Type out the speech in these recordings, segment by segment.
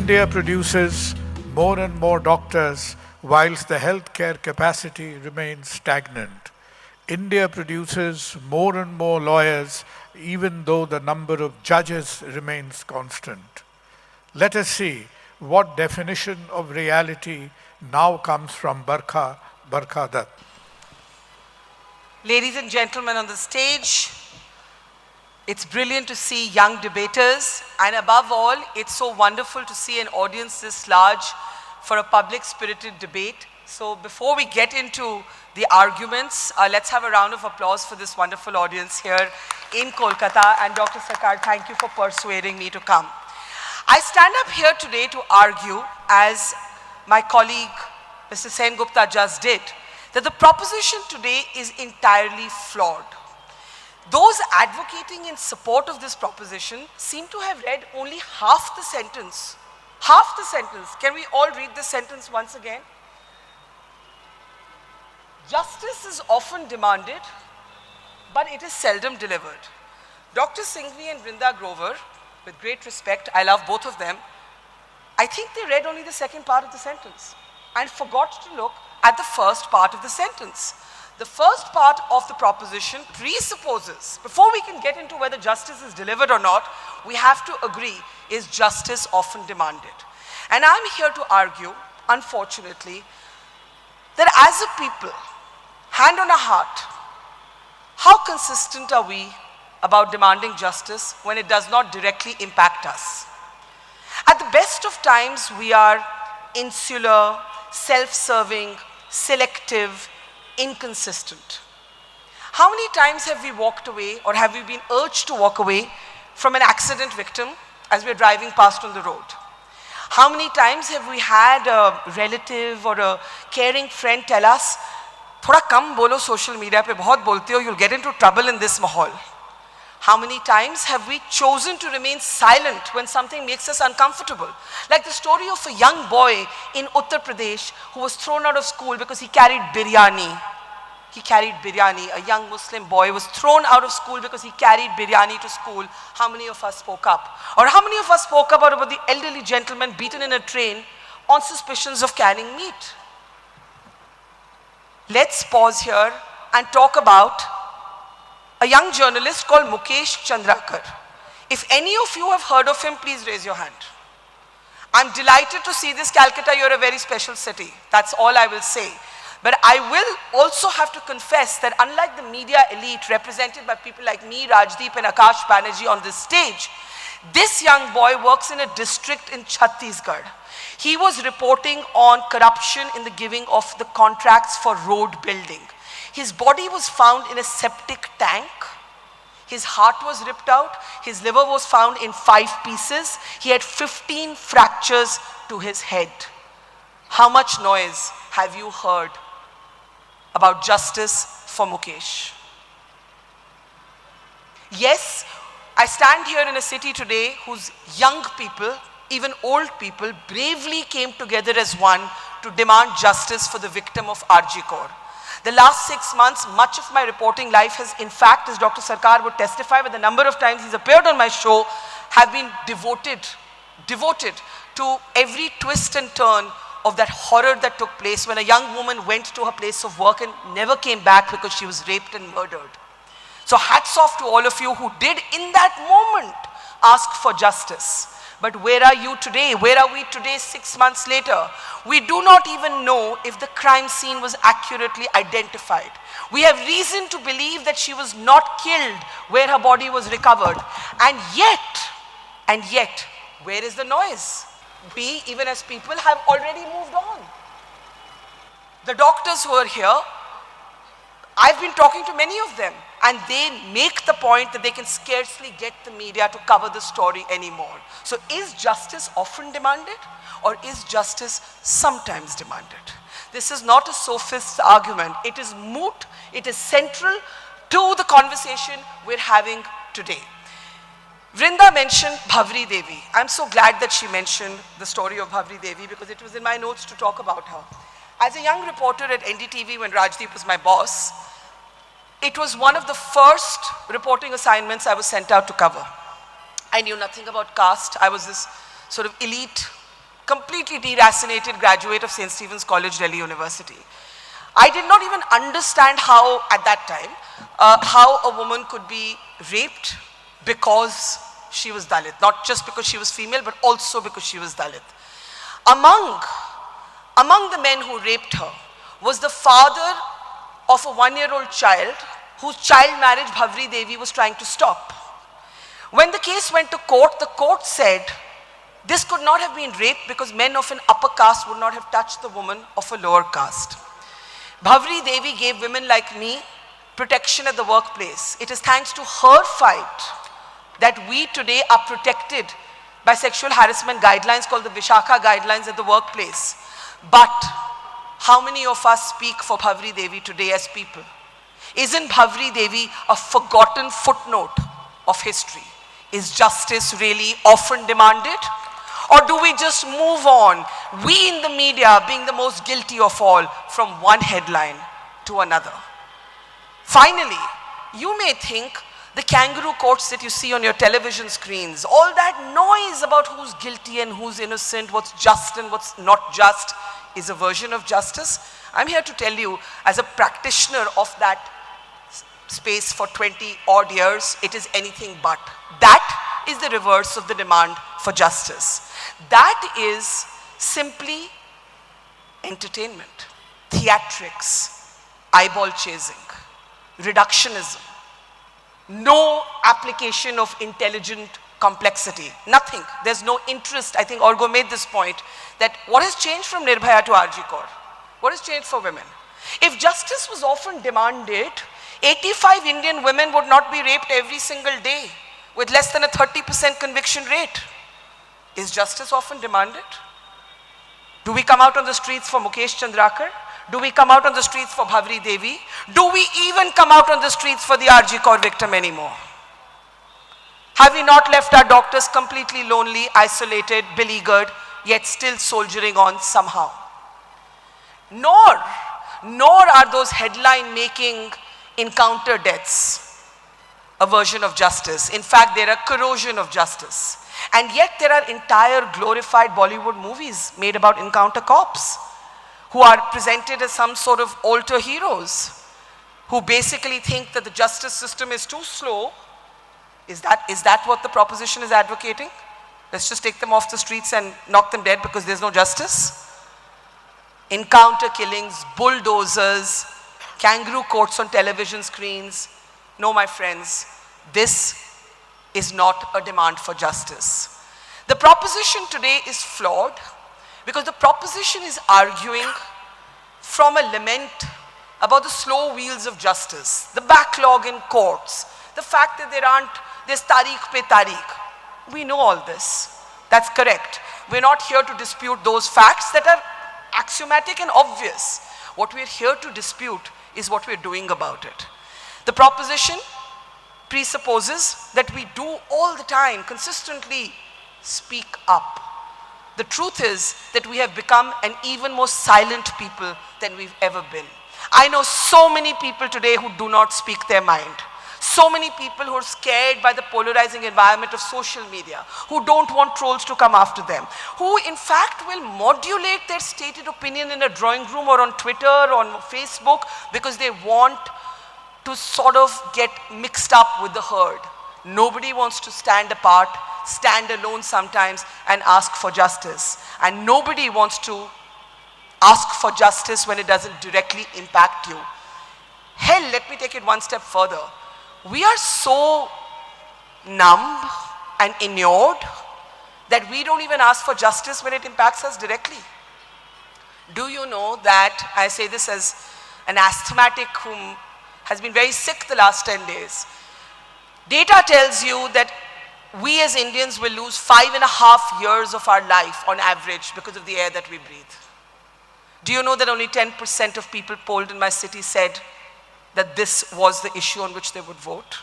India produces more and more doctors whilst the healthcare capacity remains stagnant. India produces more and more lawyers even though the number of judges remains constant. Let us see what definition of reality now comes from Barkha Dutt. Ladies and gentlemen on the stage, it's brilliant to see young debaters, and above all, it's so wonderful to see an audience this large for a public-spirited debate. So before we get into the arguments, let's have a round of applause for this wonderful audience here in Kolkata. And Dr. Sarkar, thank you for persuading me to come. I stand up here today to argue, as my colleague Mr. Sengupta just did, that the proposition today is entirely flawed. Those advocating in support of this proposition seem to have read only half the sentence. Half the sentence. Can we all read the sentence once again? Justice is often demanded, but it is seldom delivered. Dr. Singhvi and Vrinda Grover, with great respect, I love both of them, I think they read only the second part of the sentence and forgot to look at the first part of the sentence. The first part of the proposition presupposes, before we can get into whether justice is delivered or not, we have to agree, is justice often demanded? And I'm here to argue, unfortunately, that as a people, hand on our heart, how consistent are we about demanding justice when it does not directly impact us? At the best of times, we are insular, self-serving, selective, inconsistent. How many times have we walked away, or have we been urged to walk away from an accident victim as we're driving past on the road? How many times have we had a relative or a caring friend tell us, "Thoda kam bolo social media pe, bahut bolte ho, you'll get into trouble in this mahal." How many times have we chosen to remain silent when something makes us uncomfortable? Like the story of a young boy in Uttar Pradesh who was thrown out of school because he carried biryani. He carried biryani. A young Muslim boy was thrown out of school because he carried biryani to school. How many of us spoke up? Or how many of us spoke up about the elderly gentleman beaten in a train on suspicions of carrying meat? Let's pause here and talk about a young journalist called Mukesh Chandrakar. If any of you have heard of him, please raise your hand. I'm delighted to see this, Calcutta. You're a very special city. That's all I will say. But I will also have to confess that unlike the media elite represented by people like me, Rajdeep and Akash Banerjee on this stage, this young boy works in a district in Chhattisgarh. He was reporting on corruption in the giving of the contracts for road building. His body was found in a septic tank. His heart was ripped out. His liver was found in 5 pieces. He had 15 fractures to his head. How much noise have you heard about justice for Mukesh? Yes, I stand here in a city today whose young people, even old people, bravely came together as one to demand justice for the victim of RG. The last 6 months, much of my reporting life has, in fact, as Dr. Sarkar would testify, with the number of times he's appeared on my show, have been devoted to every twist and turn of that horror that took place when a young woman went to her place of work and never came back because she was raped and murdered. So hats off to all of you who did, in that moment, ask for justice. But where are you today? Where are we today 6 months later? We do not even know if the crime scene was accurately identified. We have reason to believe that she was not killed where her body was recovered. And yet, where is the noise? We, even as people, have already moved on. The doctors who are here, I've been talking to many of them, and they make the point that they can scarcely get the media to cover the story anymore. So is justice often demanded, or is justice sometimes demanded? This is not a sophist's argument. It is moot. It is central to the conversation we're having today. Vrinda mentioned Bhavri Devi. I'm so glad that she mentioned the story of Bhavri Devi because it was in my notes to talk about her. As a young reporter at NDTV when Rajdeep was my boss, it was one of the first reporting assignments I was sent out to cover. I knew nothing about caste. I was this sort of elite completely deracinated graduate of St. Stephen's College, Delhi University. I did not even understand how, at that time, how a woman could be raped because she was Dalit. Not just because she was female, but also because she was Dalit. Among the men who raped her was the father of a 1-year-old child whose child marriage Bhavri Devi was trying to stop. When the case went to court, the court said this could not have been rape because men of an upper caste would not have touched the woman of a lower caste. Bhavri Devi gave women like me protection at the workplace. It is thanks to her fight that we today are protected by sexual harassment guidelines called the Vishakha guidelines at the workplace. But how many of us speak for Bhavri Devi today as people? Isn't Bhavri Devi a forgotten footnote of history? Is justice really often demanded? Or do we just move on, we in the media being the most guilty of all, from one headline to another? Finally, you may think the kangaroo courts that you see on your television screens, all that noise about who's guilty and who's innocent, what's just and what's not just, is a version of justice. I'm here to tell you, as a practitioner of that space for 20 odd years, it is anything but. That is the reverse of the demand for justice. That is simply entertainment, theatrics, eyeball chasing, reductionism, no application of intelligent complexity, nothing. There's no interest. I think Arghya made this point that what has changed from Nirbhaya to RG Kaur? What has changed for women? If justice was often demanded, 85 Indian women would not be raped every single day with less than a 30% conviction rate. Is justice often demanded? Do we come out on the streets for Mukesh Chandrakar? Do we come out on the streets for Bhavri Devi? Do we even come out on the streets for the RG Kaur victim anymore? Have we not left our doctors completely lonely, isolated, beleaguered, yet still soldiering on somehow? Nor are those headline-making encounter deaths a version of justice. In fact, they're a corrosion of justice. And yet there are entire glorified Bollywood movies made about encounter cops who are presented as some sort of alter heroes who basically think that the justice system is too slow. Is that what the proposition is advocating? Let's just take them off the streets and knock them dead because there's no justice? Encounter killings, bulldozers, kangaroo courts on television screens. No, my friends, this is not a demand for justice. The proposition today is flawed because the proposition is arguing from a lament about the slow wheels of justice, the backlog in courts, the fact that there's tariq pe tariq. We know all this. That's correct. We're not here to dispute those facts that are axiomatic and obvious. What we're here to dispute is what we're doing about it. The proposition presupposes that we do all the time, consistently speak up. The truth is that we have become an even more silent people than we've ever been. I know so many people today who do not speak their mind. So many people who are scared by the polarizing environment of social media, who don't want trolls to come after them, who in fact will modulate their stated opinion in a drawing room or on Twitter or on Facebook because they want to sort of get mixed up with the herd. Nobody wants to stand apart, stand alone sometimes and ask for justice. And nobody wants to ask for justice when it doesn't directly impact you. Hell, let me take it one step further. We are so numb and inured that we don't even ask for justice when it impacts us directly. Do you know that, I say this as an asthmatic whom has been very sick the last 10 days. Data tells you that we as Indians will lose 5.5 years of our life on average because of the air that we breathe. Do you know that only 10% of people polled in my city said that this was the issue on which they would vote?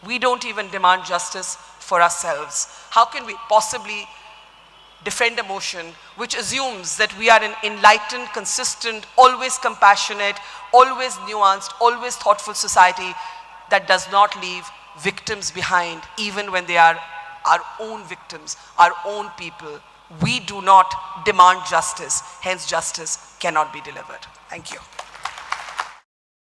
We don't even demand justice for ourselves. How can we possibly defend a motion which assumes that we are an enlightened, consistent, always compassionate, always nuanced, always thoughtful society that does not leave victims behind even when they are our own victims, our own people We do not demand justice, hence justice cannot be delivered. Thank you.